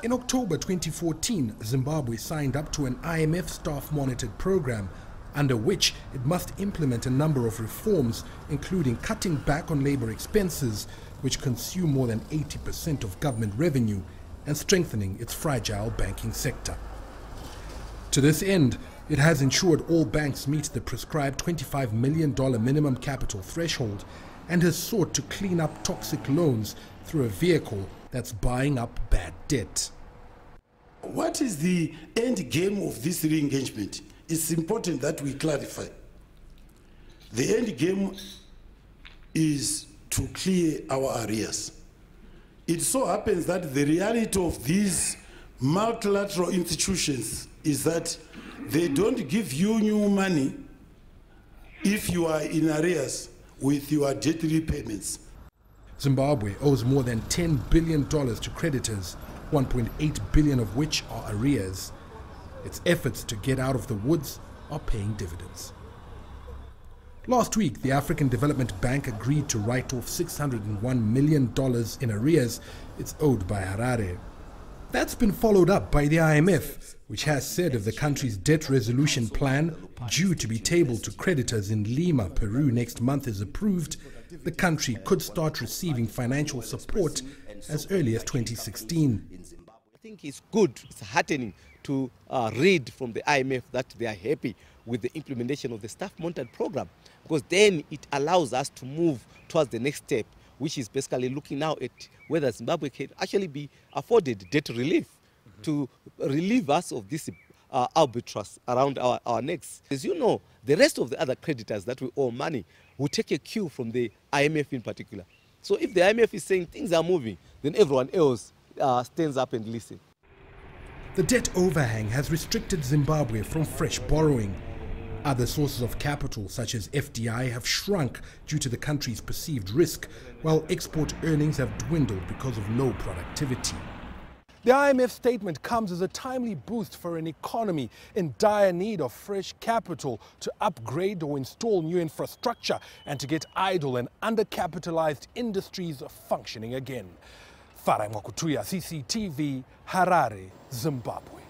In October 2014, Zimbabwe signed up to an IMF staff-monitored program under which it must implement a number of reforms, including cutting back on labor expenses, which consume more than 80% of government revenue, and strengthening its fragile banking sector. To this end, it has ensured all banks meet the prescribed $25 million minimum capital threshold and has sought to clean up toxic loans through a vehicle that's buying up bad debt. What is the end game of this re-engagement? It's important that we clarify. The end game is to clear our arrears. It so happens that the reality of these multilateral institutions is that they don't give you new money if you are in arrears with your debt repayments. Zimbabwe owes more than $10 billion to creditors, 1.8 billion of which are arrears. Its efforts to get out of the woods are paying dividends. Last week, the African Development Bank agreed to write off $601 million in arrears it's owed by Harare. That's been followed up by the IMF, which has said if the country's debt resolution plan, due to be tabled to creditors in Lima, Peru next month, is approved, the country could start receiving financial support as early as 2016. I think it's good, it's heartening to read from the IMF that they are happy with the implementation of the staff-monitored program, because then it allows us to move towards the next step, which is basically looking now at whether Zimbabwe can actually be afforded debt relief to relieve us of this albatross around our necks. As you know, the rest of the other creditors that we owe money will take a cue from the IMF in particular. So if the IMF is saying things are moving, then everyone else stands up and listens. The debt overhang has restricted Zimbabwe from fresh borrowing. Other sources of capital, such as FDI, have shrunk due to the country's perceived risk, while export earnings have dwindled because of low productivity. The IMF statement comes as a timely boost for an economy in dire need of fresh capital to upgrade or install new infrastructure and to get idle and undercapitalized industries functioning again. Farai Mwakutuya, CCTV, Harare, Zimbabwe.